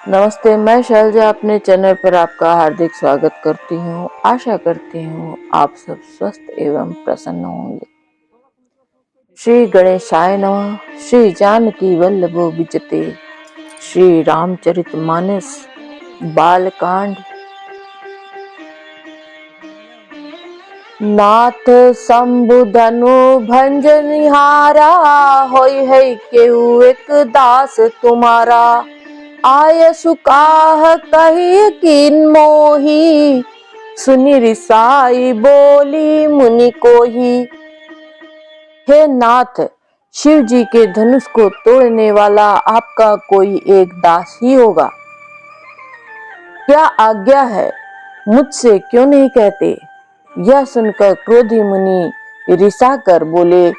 नमस्ते, मैं शैलजा अपने चैनल पर आपका हार्दिक स्वागत करती हूँ। आशा करती हूँ आप सब स्वस्थ एवं प्रसन्न होंगे। श्री गणेशाय नमः। श्री जानकी वल्लभो विजते। श्री रामचरितमानस बालकांड। नाथ शंभु धनु भंजनिहारा, होय है केहू एक दास तुम्हारा। आय सुकाह कही कीन मोही, सुनि रिसाई बोली मुनि कोही। हे नाथ, शिव जी के धनुष को तोड़ने वाला आपका कोई एक दास ही होगा। क्या आज्ञा है, मुझसे क्यों नहीं कहते। यह सुनकर क्रोधी मुनि रिसा कर बोले,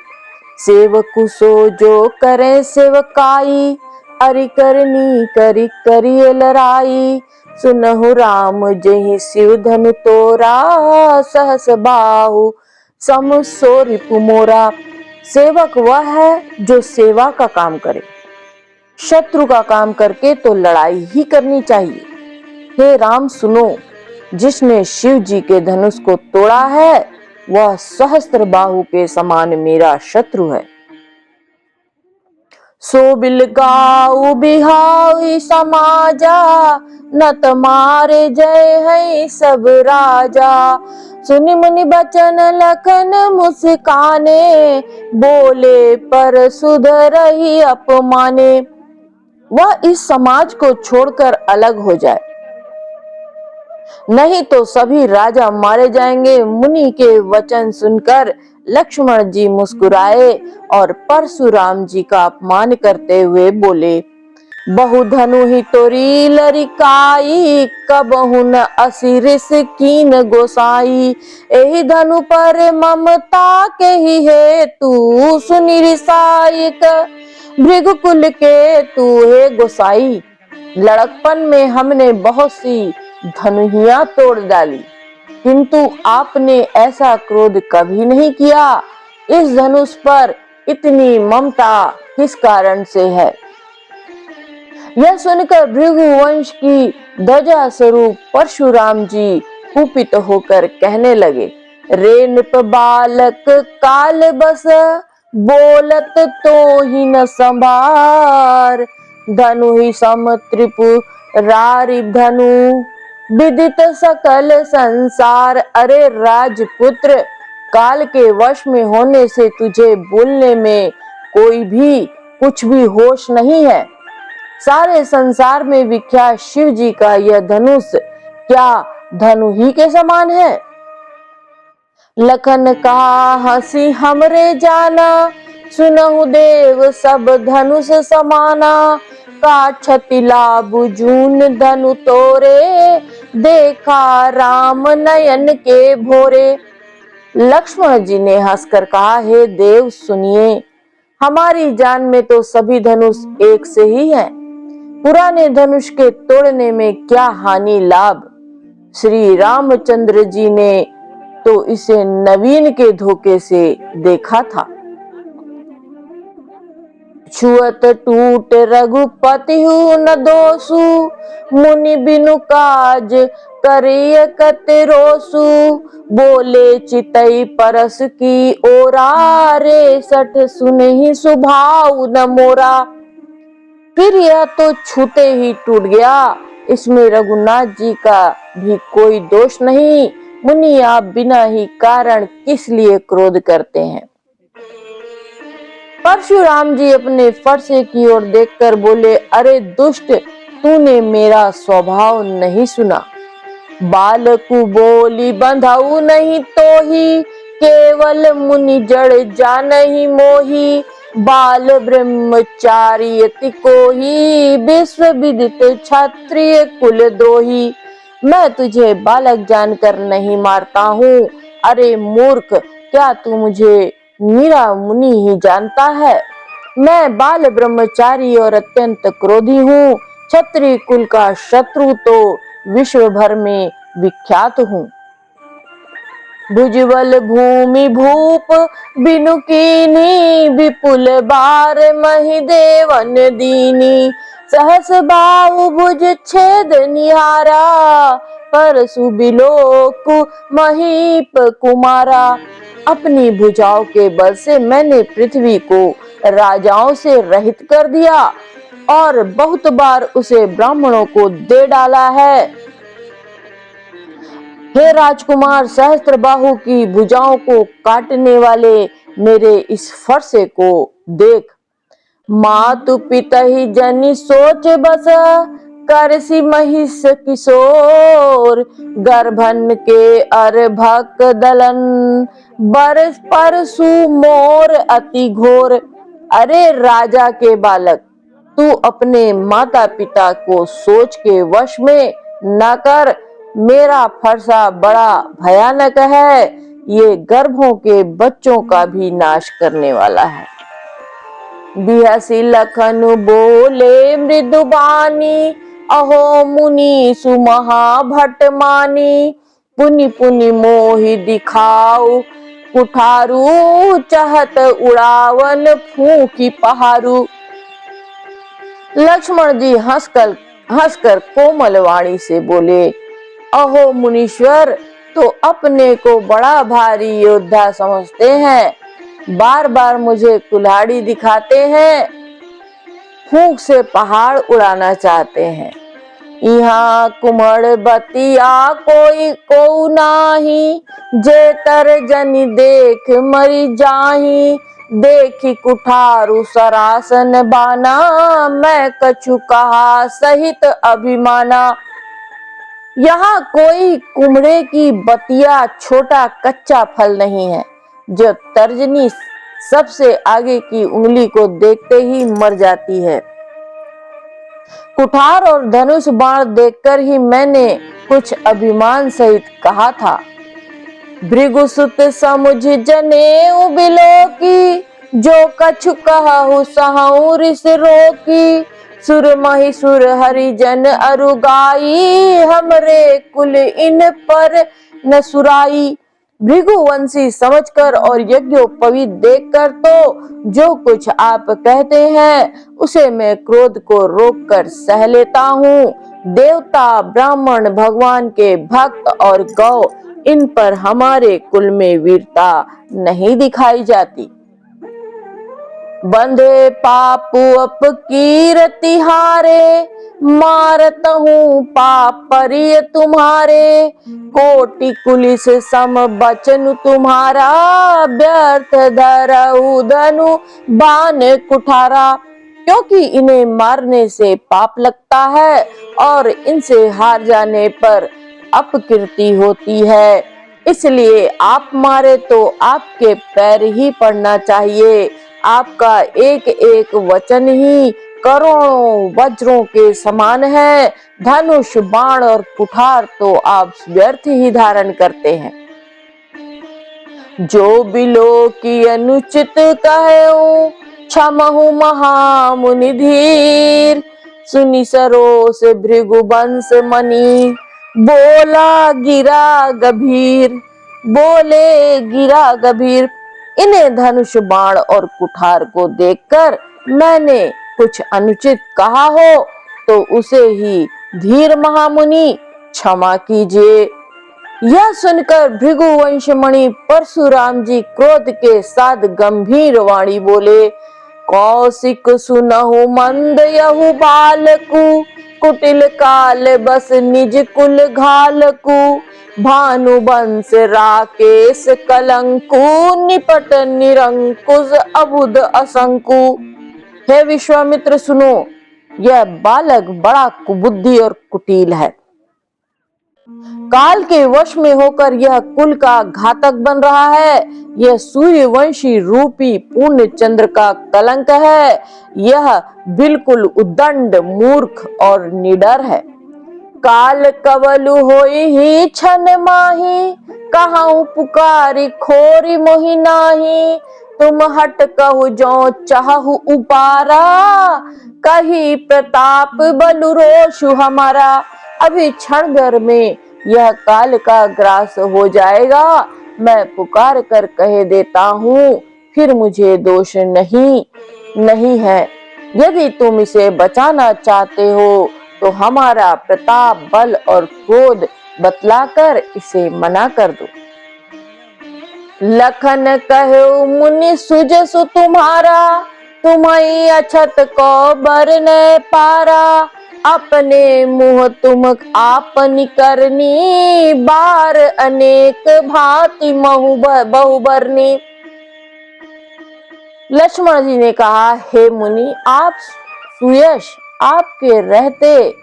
सेवकु सो जो करे सेवकाई, अरि करनी करी करिए लड़ाई। सुनहु राम जहि शिव धनु तोरा, सहस बाहु सम सो रिपु मोरा। सेवक वह है जो सेवा का काम करे, शत्रु का काम करके तो लड़ाई ही करनी चाहिए। हे राम सुनो, जिसने शिव जी के धनुष को तोड़ा है वह सहस्त्र बाहु के समान मेरा शत्रु है। सो बिलगाऊ बिहाई समाजा, न तुम्हारे जय है सब राजा। सुनि मुनि बचन लखन मुस्काने, बोले पर सुधर ही अपमाने। वह इस समाज को छोड़कर अलग हो जाए, नहीं तो सभी राजा मारे जाएंगे। मुनि के वचन सुनकर लक्ष्मण जी मुस्कुराए और परशुराम जी का अपमान करते हुए बोले, बहु धनु ही तोरी लरिकाई, कबहु न असिरिस कीन गोसाई। एहि धनु पर ममता के ही हेतु, सुनि रिसाई भृगुकुल के तू हे गोसाई। लड़कपन में हमने बहुत सी धनुहियां तोड़ डाली, किंतु आपने ऐसा क्रोध कभी नहीं किया। इस धनुष पर इतनी ममता किस कारण से है। यह सुनकर भृगु वंश की ध्वजा स्वरूप परशुराम जी कुपित होकर कहने लगे, रे नृप बालक काल बस, बोलत तो ही न संभार। धनु ही सम त्रिपु रारि धनु, विदित सकल संसार। अरे राजपुत्र, काल के वश में होने से तुझे बोलने में कोई भी कुछ भी होश नहीं है। सारे संसार में विख्यात शिव जी का यह धनुष क्या धनु ही के समान है। लखन का हंसी हमरे जाना, सुनहु देव सब धनुष समाना। काछति लाभु जून धनु तोरे, देखा राम नयन के भोरे। लक्ष्मण जी ने हंसकर कहा, हे देव सुनिए, हमारी जान में तो सभी धनुष एक से ही हैं। पुराने धनुष के तोड़ने में क्या हानि लाभ। श्री रामचंद्र जी ने तो इसे नवीन के धोखे से देखा था। छुअत टूट रघुपति हूँ न दोषु, मुनि बिनु काज करिय कत रोसु। बोले चितई परस की ओरा, रे सठ सुनहि सुभाव न मोरा। फिर यह तो छूते ही टूट गया, इसमें रघुनाथ जी का भी कोई दोष नहीं। मुनि आप बिना ही कारण किस लिए क्रोध करते हैं। परशुराम जी अपने फरसे की ओर देखकर बोले, अरे दुष्ट, तूने मेरा स्वभाव नहीं सुना। बालकु बोली बंधाऊ नहीं तो ही, केवल मुनि जड़ जानहि मोही। बाल ब्रह्मचारी अति कोही, विश्व विदित क्षत्रिय कुल द्रोही। मैं तुझे बालक जानकर नहीं मारता हूँ। अरे मूर्ख, क्या तू मुझे मीरा मुनि ही जानता है। मैं बाल ब्रह्मचारी और अत्यंत क्रोधी हूँ। क्षत्रिय कुल का शत्रु तो विश्व भर में विख्यात हूँ। भुजबल भूमि भूप बिनु कीनी, विपुल बार मही देवन दीनी। सहस बाहु भुज छेद निहारा, परसु बिलोक महीप कुमारा। अपनी भुजाओं के बल से मैंने पृथ्वी को राजाओं से रहित कर दिया और बहुत बार उसे ब्राह्मणों को दे डाला है। हे राजकुमार, सहस्त्रबाहु की भुजाओं को काटने वाले मेरे इस फरसे को देख। मातु पितहि जनि सोच बस, करसी महिष किशोर। गर्भन के अर्भक दलन, बरस परसु मोर अति घोर। अरे राजा के बालक, तू अपने माता पिता को सोच के वश में न कर। मेरा फरसा बड़ा भयानक है, ये गर्भों के बच्चों का भी नाश करने वाला है। बिहसी लखन बोले मृदुबानी, अहो मुनि सुमहाभट मानी। पुनि पुनि मोहि दिखाऊ कुठारू, चहत उड़ावन फूंकी पहारू। लक्ष्मण जी हंसकर कोमल वाणी से बोले, अहो मुनीश्वर, तो अपने को बड़ा भारी योद्धा समझते हैं, बार बार मुझे कुल्हाड़ी दिखाते हैं, फूंक से पहाड़ उड़ाना चाहते हैं। यहाँ कुमड़ बतिया कोई को नाही, जे तर जनि देख मरी जाही। देखी कुठारू सरासन बाना, मैं कछु कहा सहित अभिमाना। यहाँ कोई कुमड़े की बतिया छोटा कच्चा फल नहीं है, जो तर्जनी सबसे आगे की उंगली को देखते ही मर जाती है। कुठार और धनुष बाण देखकर ही मैंने कुछ अभिमान सहित कहा था। भृगुसुत समुझ जनेऊ बिलोकी, जो कछु कहु सहु रिस रोकी। सुर महिसुर हरिजन अरुगाई, हमरे कुल इन पर न सुराई। भृगुवंशी समझकर और यज्ञोपवीत देखकर तो जो कुछ आप कहते हैं उसे मैं क्रोध को रोककर सह लेता हूँ। देवता, ब्राह्मण, भगवान के भक्त और गौ, इन पर हमारे कुल में वीरता नहीं दिखाई जाती। बंधे पापु अपकीर्ति हारे, मारत हूँ पाप परिय तुम्हारे। कोटि कुलिस सम बचन तुम्हारा, व्यर्थ धरऊ धनु बाण कुठारा। क्योंकि इन्हें मारने से पाप लगता है और इनसे हार जाने पर अपकीर्ति होती है, इसलिए आप मारे तो आपके पैर ही पड़ना चाहिए। आपका एक एक वचन ही करोड़ों वज्रों के समान है। धनुष, बाण और कुठार तो आप व्यर्थ ही धारण करते हैं। जो बिलो की अनुचित कहो, क्षमहु महामुनि धीर। सुनि सरोस भृगुवंश मणि, बोला गिरा गंभीर। बोले गिरा गंभीर। इन्हें धनुष, बाण और कुठार को देखकर मैंने कुछ अनुचित कहा हो तो उसे ही धीर महामुनि क्षमा कीजिए। यह सुनकर भृगुवंशमणि परशुराम जी क्रोध के साथ गंभीर वाणी बोले, कौशिक सुनहु मंद यहु बालकु। कुटिल काल बस निज कुल घालकु। भानुवंश राकेश कलंकु। निपट निरंकुश अबुध असंकु। हे विश्वामित्र सुनो, यह बालक बड़ा कुबुद्धि और कुटिल है। काल के वश में होकर यह कुल का घातक बन रहा है। यह सूर्यवंशी रूपी पूर्ण चंद्र का कलंक है। यह बिल्कुल उद्दंड, मूर्ख और निडर है। काल कवलु होई ही छन माही, कहाऊ पुकारी खोरी मोहि नाही। तुम हट कहु जो चाहु उपारा, कही प्रताप बलु रोषु हमारा। अभी क्षण भर में यह काल का ग्रास हो जाएगा। मैं पुकार कर कह देता हूँ, फिर मुझे दोष नहीं है। यदि तुम इसे बचाना चाहते हो तो हमारा प्रताप, बल और क्रोध बतलाकर इसे मना कर दो। लखन कहो मुनि सुजसु तुम्हारा, तुम्हारी अछत को बर न पारा। अपने मुँह तुम आपनी करनी, बार अनेक भांति बहुबरनी। लक्ष्मण जी ने कहा, हे मुनि, आप सुयश आपके रहते,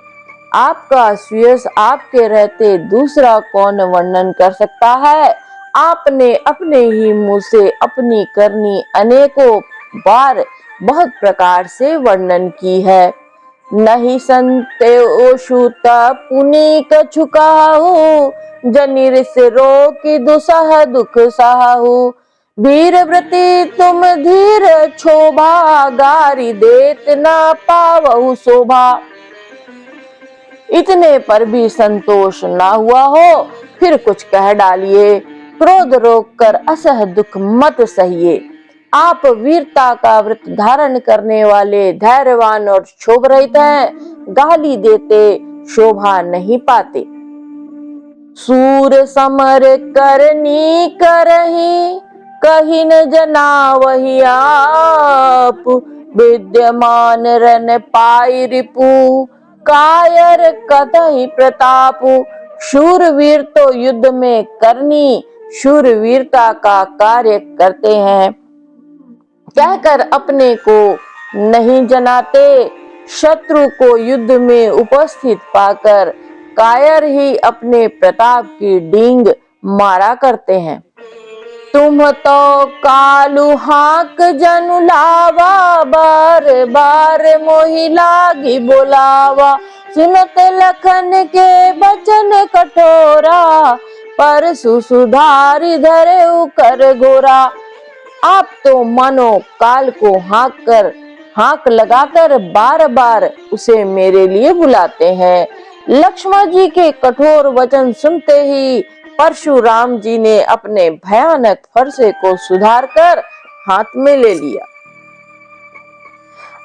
आपका सुयश आपके रहते दूसरा कौन वर्णन कर सकता है। आपने अपने ही मुंह से अपनी करनी अनेकों बार बहुत प्रकार से वर्णन की है। नहीं संतोषुत पुनि कछु कहु, जनिर से रोकी दुसह दुख सहु। वीर व्रति तुम धीर क्षोभा, गारी देत न पावहु शोभा। इतने पर भी संतोष ना हुआ हो, फिर कुछ कह डालिए। क्रोध रोक कर असह दुख मत सहिए। आप वीरता का व्रत धारण करने वाले धैर्यवान और क्षोभ रहित हैं, गाली देते शोभा नहीं पाते। सूर समर करनी करही, कही न जना वही आप। विद्यमान रन पाई रिपु, कायर कतई प्रताप। शूरवीर तो युद्ध में करनी शूरवीरता का कार्य करते हैं, कहकर अपने को नहीं जनाते। शत्रु को युद्ध में उपस्थित पाकर कायर ही अपने प्रताप की डींग मारा करते हैं। तुम तो कालू हाक जनु लावा, बार बार मोहि लागी बोलावा। सुनत लखन के बचन कठोरा, परसु सुधारि धरे कर घोरा। आप तो मानो काल को हाक लगाकर बार बार उसे मेरे लिए बुलाते हैं। लक्ष्मण जी के कठोर वचन सुनते ही परशुराम जी ने अपने भयानक फरसे को सुधारकर हाथ में ले लिया।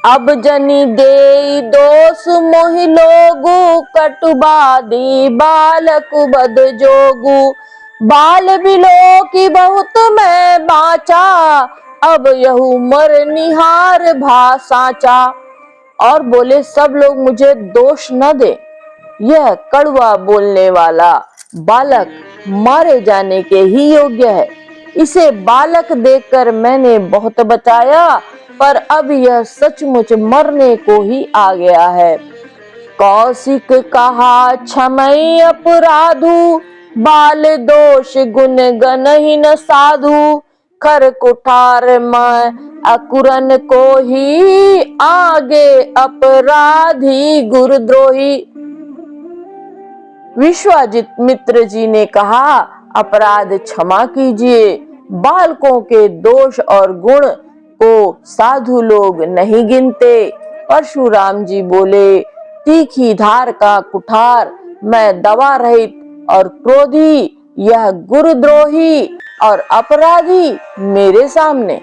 अब जनि दे दोष मोहि लोगु, कटुबादी बालक बद जोगु। बाल बिलो की बहुत मैं बाचा, अब यहू मर निहार भा साचा। और बोले, सब लोग मुझे दोष न दे, यह कड़वा बोलने वाला बालक मारे जाने के ही योग्य है। इसे बालक देखकर मैंने बहुत बचाया, पर अब यह सचमुच मरने को ही आ गया है। कौशिक कहा क्षमई अपराधु, बाल दोष गुण गनहि न साधु। खर कुठार मैं अकुरन को ही, आगे अपराधी गुरुद्रोही। विश्वामित्र जी ने कहा, अपराध क्षमा कीजिए, बालकों के दोष और गुण को साधु लोग नहीं गिनते। परशुराम जी बोले, तीखी धार का कुठार मैं दवा रहित और क्रोधी, यह गुरुद्रोही और अपराधी मेरे सामने।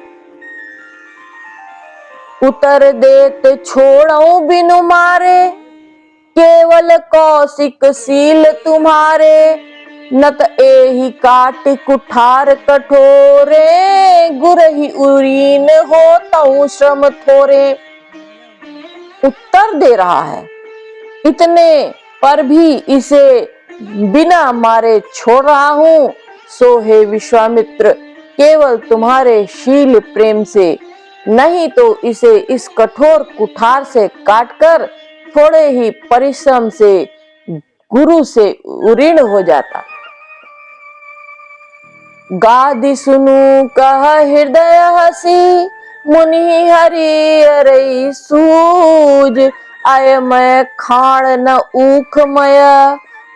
उतर देत छोड़ो बिनु मारे, केवल कौशिक सील तुम्हारे। नत एहि काट कुठार कठोरे, गुरहि उरीन होतउ श्रम थोरे। उत्तर दे रहा है, इतने पर भी इसे बिना मारे छोड़ रहा हूँ। सो हे विश्वामित्र, केवल तुम्हारे शील प्रेम से, नहीं तो इसे इस कठोर कुठार से काटकर थोड़े ही परिश्रम से गुरु से उरीण हो जाता। गादि सुनु कह हृदय हसी, मुनि हरि अरई सूज। आय मैं खाण न ऊख मय,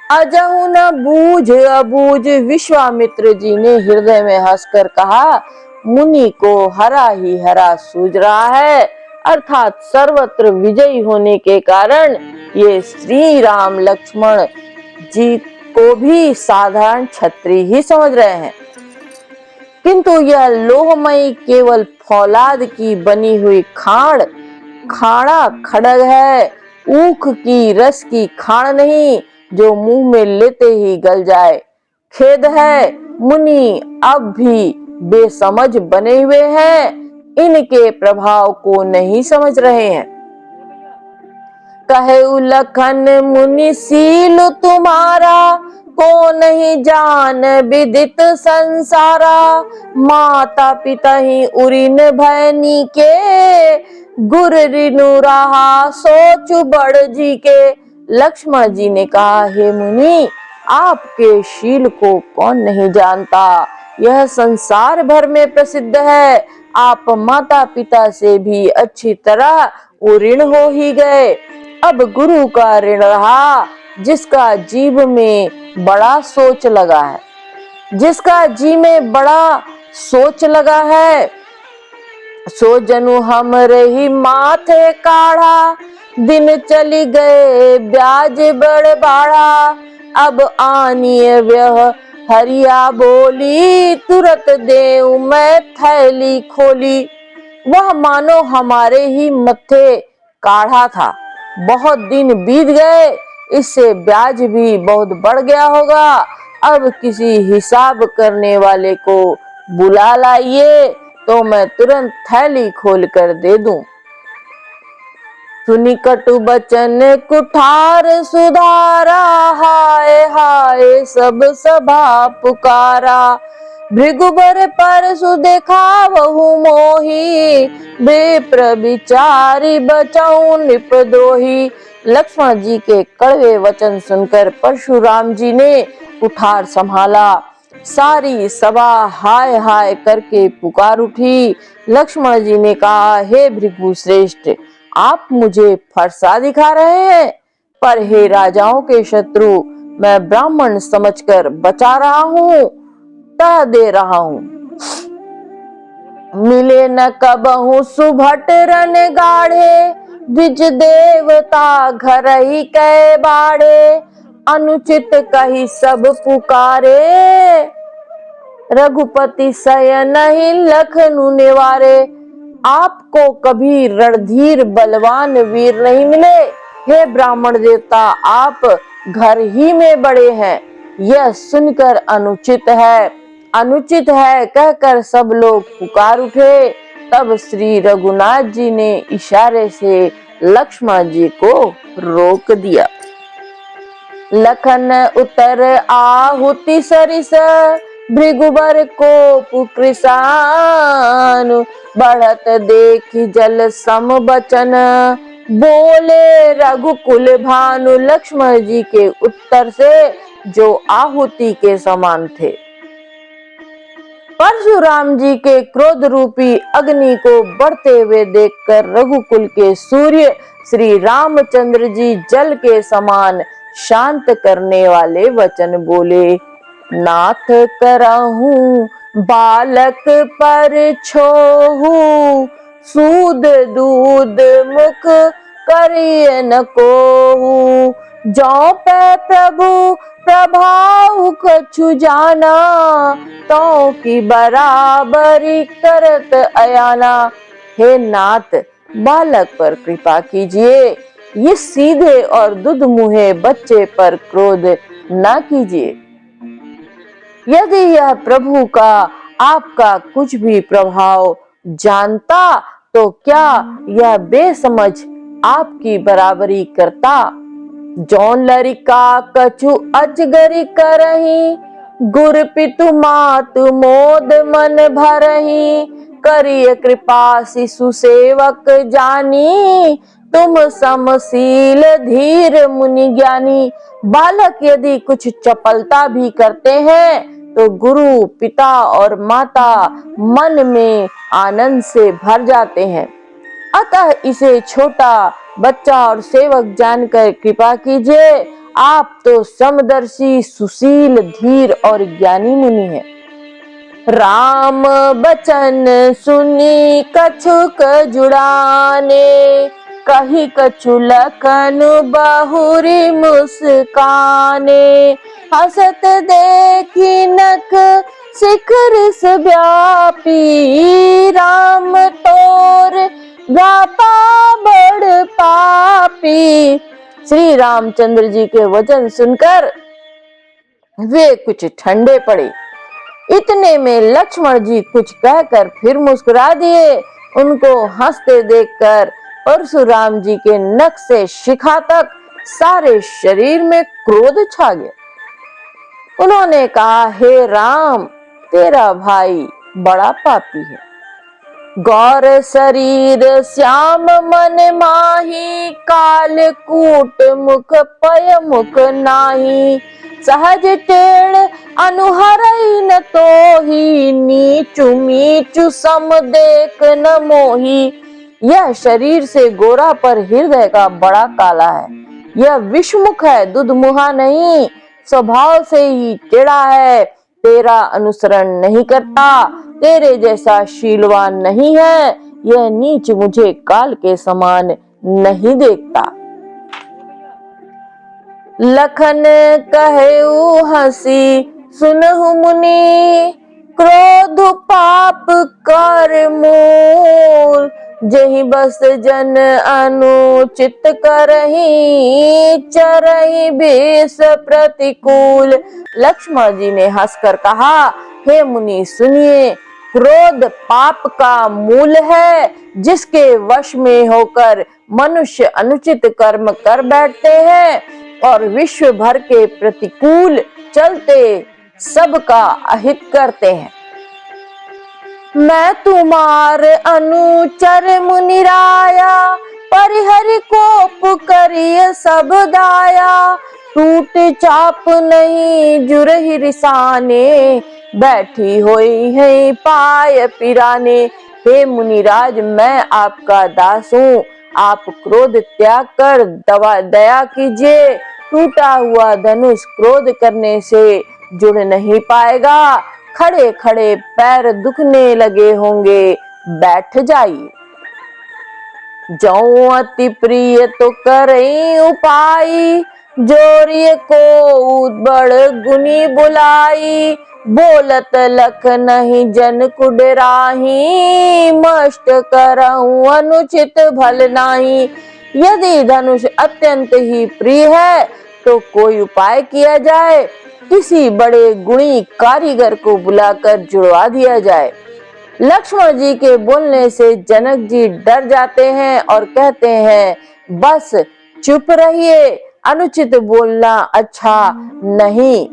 अजहु न बूझ अबूझ। विश्वामित्र जी ने हृदय में हंसकर कहा, मुनि को हरा ही हरा सूझ रहा है, अर्थात सर्वत्र विजयी होने के कारण ये श्री राम लक्ष्मण जी को भी साधारण क्षत्रिय ही समझ रहे हैं। किंतु यह लोहमयी केवल फौलाद की बनी हुई खाड़ा खड़ग है, ऊख की रस की खाड़ नहीं जो मुंह में लेते ही गल जाए। खेद है, मुनि अब भी बेसमझ बने हुए हैं, इनके प्रभाव को नहीं समझ रहे हैं। कहे लखन मुनि सील तुम्हारा, को नहीं जान विदित संसारा। माता पिता ही उरिन भैनी के, गुर रिनु रहा सोच बड़ जी के। लक्ष्मण जी ने कहा, हे मुनि, आपके शील को कौन नहीं जानता, यह संसार भर में प्रसिद्ध है। आप माता पिता से भी अच्छी तरह ऋण हो ही गए, अब गुरु का ऋण रहा। जिसका जीव में बड़ा सोच लगा है, जिसका जी में बड़ा सोच लगा है, सो जनु हमरे ही माथे काढ़ा। दिन चली गए ब्याज बड़ बाढ़ा, अब आनिए व्यह हरिया बोली। तुरंत देऊ मैं थैली खोली। वह मानो हमारे ही मत्थे काढ़ा था, बहुत दिन बीत गए, इससे ब्याज भी बहुत बढ़ गया होगा। अब किसी हिसाब करने वाले को बुला लाइए, तो मैं तुरंत थैली खोल कर दे दूं। सुनी कटु बचन कुठार सुधारा, हाय हाय सब सभा पुकारा। भृगुबर परसु देखा बहु मोही, विप्र विचारी बचाऊं निपद्रोही। लक्ष्मण जी के कड़वे वचन सुनकर परशुराम जी ने कुठार संभाला। सारी सभा हाय हाय करके पुकार उठी। लक्ष्मण जी ने कहा, हे भृगु श्रेष्ठ, आप मुझे फरसा दिखा रहे हैं, पर हे राजाओं के शत्रु, मैं ब्राह्मण समझकर बचा रहा हूँ, तह दे रहा हूँ। मिले न कबहु सुभट रन गाढ़े, द्विज देवता घर ही कै बाढ़े। अनुचित कही सब पुकारे, रघुपति शयन ही लखनु निवारे। आपको कभी रणधीर बलवान वीर नहीं मिले, हे ब्राह्मण देवता, आप घर ही में बड़े हैं, यह सुनकर अनुचित है कहकर सब लोग पुकार उठे। तब श्री रघुनाथ जी ने इशारे से लक्ष्मण जी को रोक दिया। लखन उतर आहुति सरिस, भृगुबर को पुकृसान। बढ़त देखी जल सम बचन, बोले रघुकुल भानु। लक्ष्मण जी के उत्तर से जो आहुति के समान थे। परशुराम जी के क्रोध रूपी अग्नि को बढ़ते हुए देखकर रघुकुल के सूर्य श्री रामचंद्र जी जल के समान शांत करने वाले वचन बोले। नाथ करहूं बालक पर छोहू, सूद दूध मुख करिए न कोहू। जौ पे प्रभु प्रभाव कछु जाना, तो की बराबरी करत अयाना। हे नाथ, बालक पर कृपा कीजिए, ये सीधे और दुध मुहे बच्चे पर क्रोध न कीजिए। यदि यह प्रभु का आपका कुछ भी प्रभाव जानता, तो क्या यह बेसमझ आपकी बराबरी करता। जौन लरिका कछु अजगरी करही, गुर पितु मातु मोद मन भरही। करिय कृपा शिशु सेवक जानी, तुम समशील धीर मुनि ज्ञानी। बालक यदि कुछ चपलता भी करते हैं, तो गुरु पिता और माता मन में आनंद से भर जाते हैं। अतः इसे छोटा बच्चा और सेवक जानकर कृपा कीजिए। आप तो समदर्शी, सुशील, धीर और ज्ञानी मुनि हैं। राम बचन सुनी कछुक जुड़ाने, कही कछु लखन बहुरी मुस्काने। हसत देखी नख शिखर व्यापी राम तोर व्यापा बड़ पापी। श्री रामचंद्र जी के वचन सुनकर वे कुछ ठंडे पड़े। इतने में लक्ष्मण जी कुछ कहकर फिर मुस्कुरा दिए। उनको हंसते देखकर परशुराम जी के नख से शिखा तक सारे शरीर में क्रोध छा गया। उन्होंने कहा, हे राम, तेरा भाई बड़ा पापी है। गौर शरीर श्याम मन माही, कालकूट मुख पय मुख नाही। सहज टेढ़ अनुहरई न तोही, नीचु मीचु सम देख न मोही। यह शरीर से गोरा पर हृदय का बड़ा काला है। यह विषमुख है, दुधमुहा नहीं, स्वभाव से ही टेढ़ा है। तेरा अनुसरण नहीं करता, तेरे जैसा शीलवान नहीं है। यह नीच मुझे काल के समान नहीं देखता। लखन कहेऊ हंसी सुनहु मुनि, क्रोध पाप कर मूल। जहि बस जन अनुचित करही, चरहि बेस प्रतिकूल। लक्ष्मण जी ने हंसकर कहा, हे मुनि सुनिए, क्रोध पाप का मूल है। जिसके वश में होकर मनुष्य अनुचित कर्म कर बैठते हैं और विश्व भर के प्रतिकूल चलते सबका अहित करते हैं। मैं तुम्हार अनुचर मुनिराया, परिहरि कोप करिय सब दाया। टूट चाप नहीं जुरहि रिसाने, बैठी होई है पाय पिराने। हे मुनिराज, मैं आपका दास हूँ। आप क्रोध त्याग कर दया कीजिए। टूटा हुआ धनुष क्रोध करने से जुड़ नहीं पाएगा। खड़े खड़े पैर दुखने लगे होंगे, बैठ जाइए। जो अति प्रिय तो करे उपाय, जोरिय को बड़ गुनी बुलाई। बोलत लख नहीं जन कुडराही, मष्ट करऊं अनुचित भल नाही। यदि धनुष अत्यंत ही प्रिय है तो कोई उपाय किया जाए, किसी बड़े गुणी कारीगर को बुलाकर जुड़वा दिया जाए। लक्ष्मण जी के बोलने से जनक जी डर जाते हैं और कहते हैं, बस चुप रहिए, अनुचित बोलना अच्छा नहीं।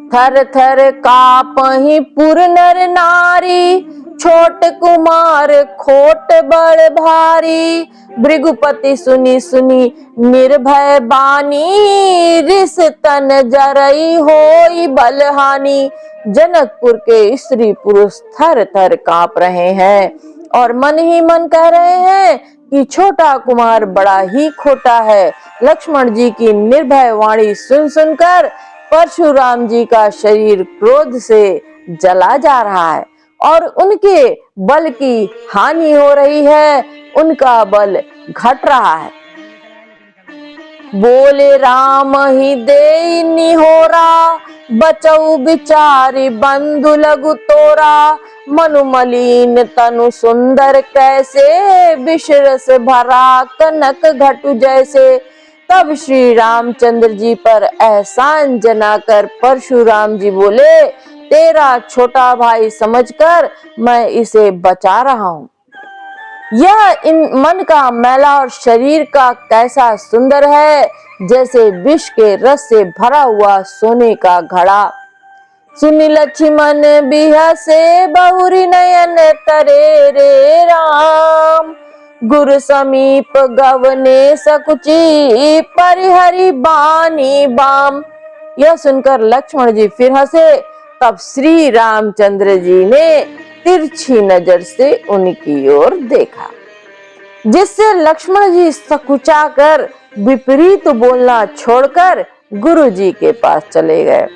थर थर कापहि पुर नर नारी, छोट कुमार खोट बड़ भारी। भृगुपति सुनी सुनी निर्भय बानी, रिस तन जरई होई बलहानि। जनकपुर के स्त्री पुरुष थर थर कांप रहे हैं और मन ही मन कह रहे हैं कि छोटा कुमार बड़ा ही खोटा है। लक्ष्मण जी की निर्भय वाणी सुन सुनकर परशुराम जी का शरीर क्रोध से जला जा रहा है और उनके बल की हानि हो रही है, उनका बल घट रहा है। बोले राम ही दे निहोरा, बचऊ बिचारी बंधु लघु तोरा। मनु मलिन तनु सुंदर कैसे, विषरस भरा कनक घटु जैसे। तब श्री रामचंद्र जी पर एहसान जनाकर परशुराम जी बोले, तेरा छोटा भाई समझकर मैं इसे बचा रहा हूँ। यह इन मन का मैला और शरीर का कैसा सुंदर है, जैसे विष के रस से भरा हुआ सोने का घड़ा। सुनि लक्ष्मण बिहसे बहुरी नयन तरे रे राम। गुरु समीप गवने सकुची, परिहरि बानी बाम। यह सुनकर लक्ष्मण जी फिर हंसे। तब श्री रामचंद्र जी ने तिरछी नजर से उनकी ओर देखा, जिससे लक्ष्मण जी सकुचा कर विपरीत बोलना छोड़कर गुरु जी के पास चले गए।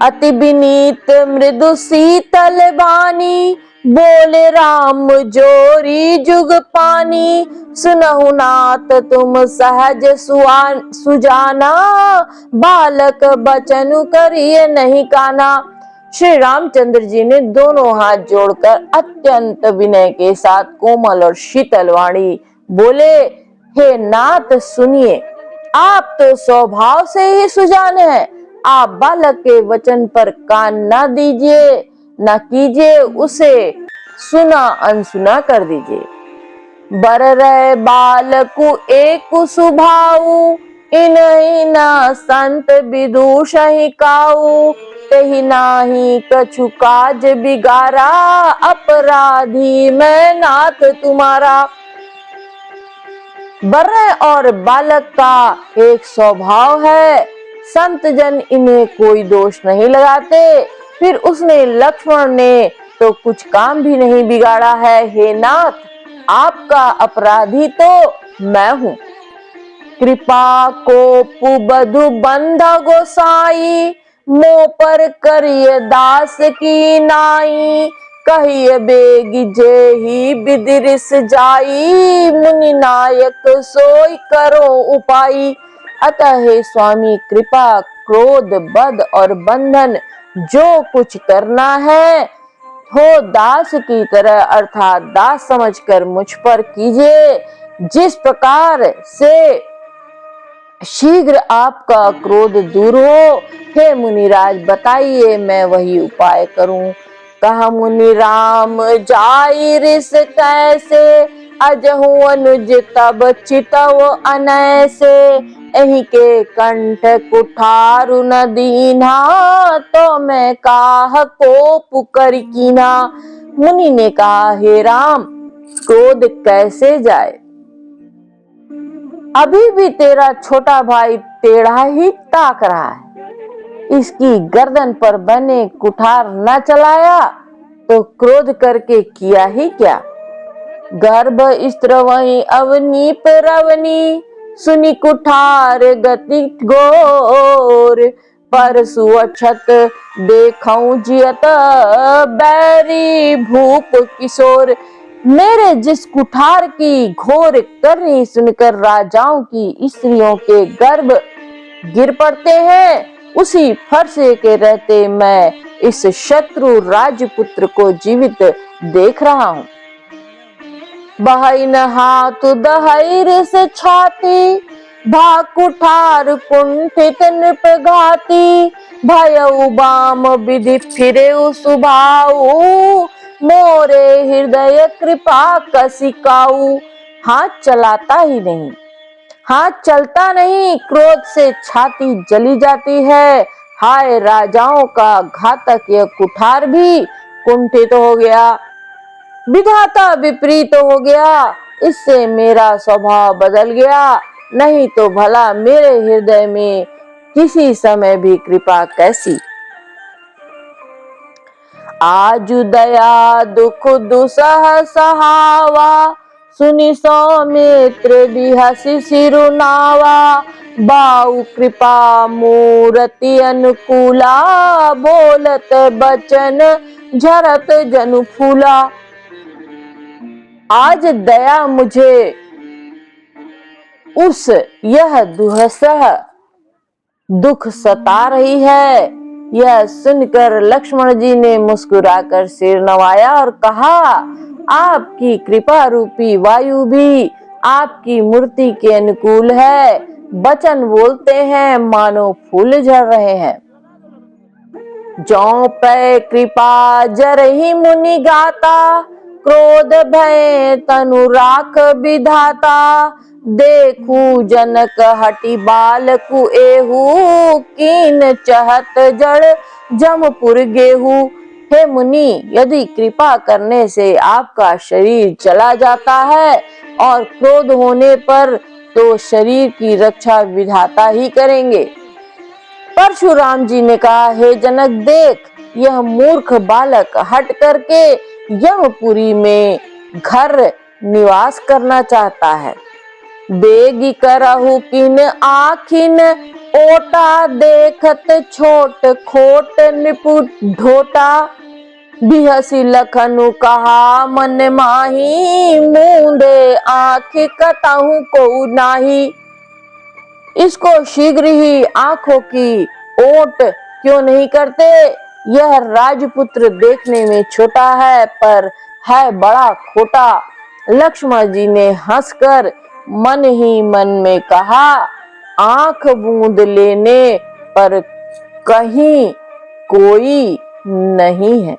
अति विनीत मृदु शीतल बानी, बोले राम जोरी जुग पानी, सुनहु नाथ तुम सहज सुजाना, बालक बचनु करिए नहीं काना। श्री रामचंद्र जी ने दोनों हाथ जोड़कर अत्यंत विनय के साथ कोमल और शीतल वाणी बोले, हे नाथ सुनिए, आप तो स्वभाव से ही सुजान हैं, आप बालक के वचन पर कान न दीजिए, न कीजिए उसे सुना अनसुना कर दीजिए। बर रहे बालकु एक सुभाऊ, इन्हीं न संत विदुषहि काऊ, तेहि नाही कछु काज बिगारा, अपराधी मैं नाथ तुम्हारा। बर्रे और बालक का एक स्वभाव है, संत जन इन्हें कोई दोष नहीं लगाते, फिर उसने लक्ष्मण ने तो कुछ काम भी नहीं बिगाड़ा है। हे नाथ, आपका अपराधी तो मैं हूँ। कृपा को बधु बंधा गोसाई, मोह पर करिए दास की नाई, कहिए बेगी जेहि बिदिरिस जाई, मुनि नायक सोई करो उपाई। अतः हे स्वामी, कृपा क्रोध बद और बंधन जो कुछ करना है हो दास की तरह अर्थात दास समझकर मुझ पर कीजिए। जिस प्रकार से शीघ्र आपका क्रोध दूर हो, हे मुनिराज बताइए, मैं वही उपाय करूं। कहा मुनि राम जाई रिस कैसे, अजहु अनुज तब चितव अनैसे, एहि के कंठ कुठारु न दीन्हा, तो मैं काह को पुकर कीन्हा। मुनि ने कहा, हे राम, क्रोध कैसे जाए, अभी भी तेरा छोटा भाई टेढ़ा ही ताक रहा है, इसकी गर्दन पर बने कुठार न चलाया तो क्रोध करके किया ही क्या। गर्भ स्त्रवहि अवनीप रवनी, सुनि कुठार गति घोर, परसु अक्षत देखऊं जियत बैरी भूप किशोर। मेरे जिस कुठार की घोर करनी सुनकर राजाओं की स्त्रियों के गर्भ गिर पड़ते हैं, उसी फरसे के रहते मैं इस शत्रु राजपुत्र को जीवित देख रहा हूँ। बहन हाथ दहई रिस छाती, भा कुठार कुंठित नृप घाती, भयउ बाम विधि फिरेउ सुभाऊ, मोरे हृदय कृपा कसिकाऊ। हाथ चलाता ही नहीं, हाथ चलता नहीं, क्रोध से छाती जली जाती है। हाय राजाओं का घातक यह कुठार भी कुंठित हो गया, विधाता विपरीत हो गया, इससे मेरा स्वभाव बदल गया, नहीं तो भला मेरे हृदय में किसी समय भी कृपा कैसी। आजु दया दुख दुसह सहावा, सुनि सौमित्र बिहसि सिरुनावा, बाऊ कृपा मूरति अनुकूला, बोलत बचन झरत जनु फूला। आज दया मुझे उस यह दुहसह दुख सता रही है। यह सुनकर लक्ष्मण जी ने मुस्कुराकर सिर नवाया और कहा, आपकी कृपा रूपी वायु भी आपकी मूर्ति के अनुकूल है, वचन बोलते हैं मानो फूल झड़ रहे हैं। जौ पे कृपा जरहि मुनि गाता, क्रोध भय तनु राख विधाता, देखू जनक हटि बालकु एहू, कीन चहत जड़ जमपुर गेहू। हे मुनि, यदि कृपा करने से आपका शरीर चला जाता है और क्रोध होने पर तो शरीर की रक्षा विधाता ही करेंगे। परशुराम जी ने कहा, हे जनक देख, यह मूर्ख बालक हट करके यमपुरी में घर निवास करना चाहता है। बेगी करहु किन आखिन ओटा, देखत छोट खोट निपुट ढोटा, बिहसी लखनु कहा मन माही, मूंदे आँख कतहु को नाही। इसको शीघ्र ही आंखों की ओट क्यों नहीं करते? यह राजपुत्र देखने में छोटा है पर है बड़ा खोटा। लक्ष्मण जी ने हंसकर मन ही मन में कहा, आंख बूंद लेने पर कहीं कोई नहीं है।